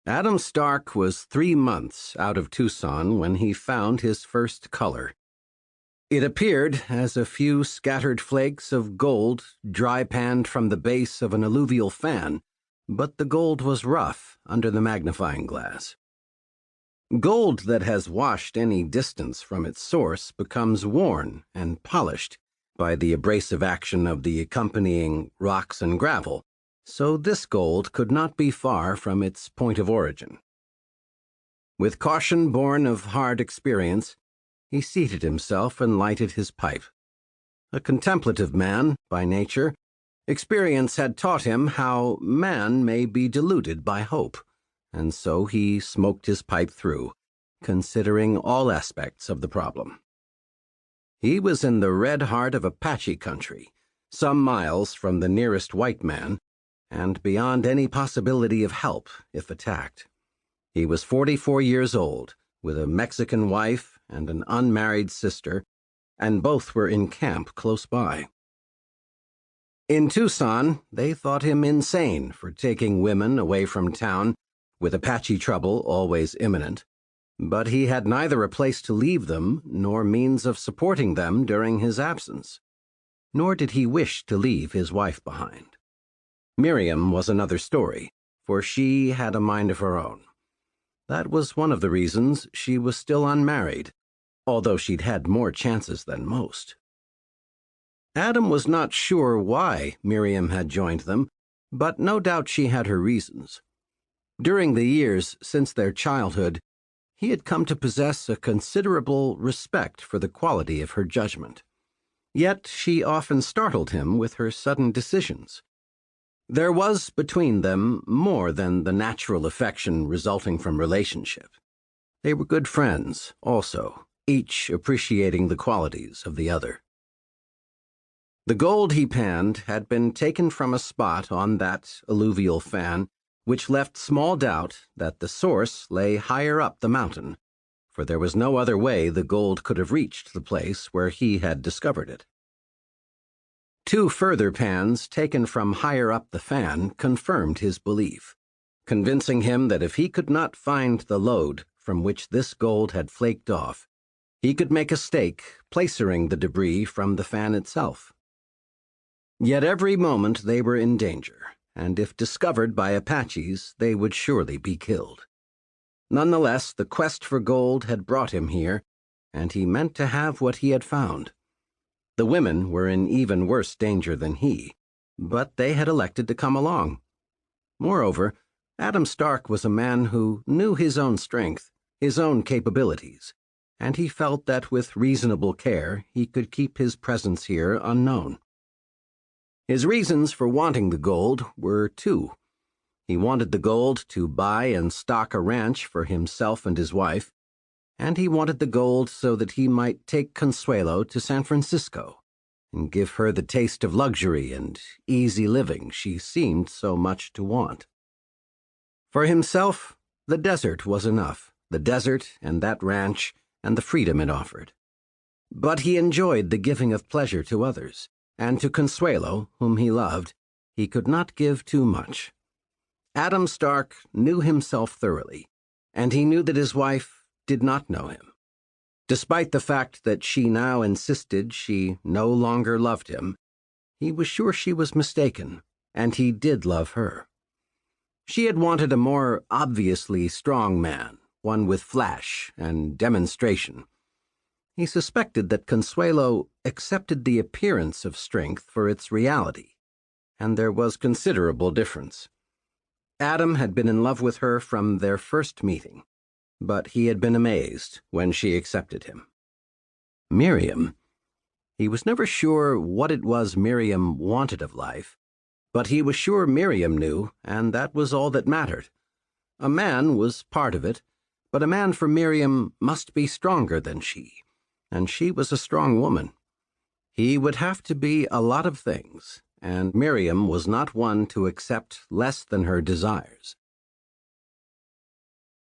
Adam Stark was 3 months out of Tucson when he found his first color. It appeared as a few scattered flakes of gold dry-panned from the base of an alluvial fan, but the gold was rough under the magnifying glass. Gold that has washed any distance from its source becomes worn and polished by the abrasive action of the accompanying rocks and gravel, so this gold could not be far from its point of origin. With caution born of hard experience, he seated himself and lighted his pipe. A contemplative man by nature, experience had taught him how man may be deluded by hope, and so he smoked his pipe through, considering all aspects of the problem. He was in the red heart of Apache country, some miles from the nearest white man, and beyond any possibility of help if attacked. He was 44 years old, with a Mexican wife and an unmarried sister, and both were in camp close by. In Tucson, they thought him insane for taking women away from town, with Apache trouble always imminent, but he had neither a place to leave them nor means of supporting them during his absence. Nor did he wish to leave his wife behind. Miriam was another story, for she had a mind of her own. That was one of the reasons she was still unmarried, although she'd had more chances than most. Adam was not sure why Miriam had joined them, but no doubt she had her reasons. During the years since their childhood, he had come to possess a considerable respect for the quality of her judgment. Yet she often startled him with her sudden decisions. There was between them more than the natural affection resulting from relationship. They were good friends, also, each appreciating the qualities of the other. The gold he panned had been taken from a spot on that alluvial fan which left small doubt that the source lay higher up the mountain, for there was no other way the gold could have reached the place where he had discovered it. 2 further pans taken from higher up the fan confirmed his belief, convincing him that if he could not find the lode from which this gold had flaked off, he could make a stake placering the debris from the fan itself. Yet every moment they were in danger, and if discovered by Apaches, they would surely be killed. Nonetheless, the quest for gold had brought him here, and he meant to have what he had found. The women were in even worse danger than he, but they had elected to come along. Moreover, Adam Stark was a man who knew his own strength, his own capabilities, and he felt that with reasonable care he could keep his presence here unknown. His reasons for wanting the gold were 2. He wanted the gold to buy and stock a ranch for himself and his wife, and he wanted the gold so that he might take Consuelo to San Francisco and give her the taste of luxury and easy living she seemed so much to want. For himself, the desert was enough, the desert and that ranch and the freedom it offered. But he enjoyed the giving of pleasure to others, and to Consuelo, whom he loved, he could not give too much. Adam Stark knew himself thoroughly, and he knew that his wife did not know him. Despite the fact that she now insisted she no longer loved him, he was sure she was mistaken, and he did love her. She had wanted a more obviously strong man, one with flash and demonstration. He suspected that Consuelo accepted the appearance of strength for its reality, and there was considerable difference. Adam had been in love with her from their first meeting, but he had been amazed when she accepted him. Miriam. He was never sure what it was Miriam wanted of life, but he was sure Miriam knew, and that was all that mattered. A man was part of it, but a man for Miriam must be stronger than she, and she was a strong woman. He would have to be a lot of things, and Miriam was not one to accept less than her desires.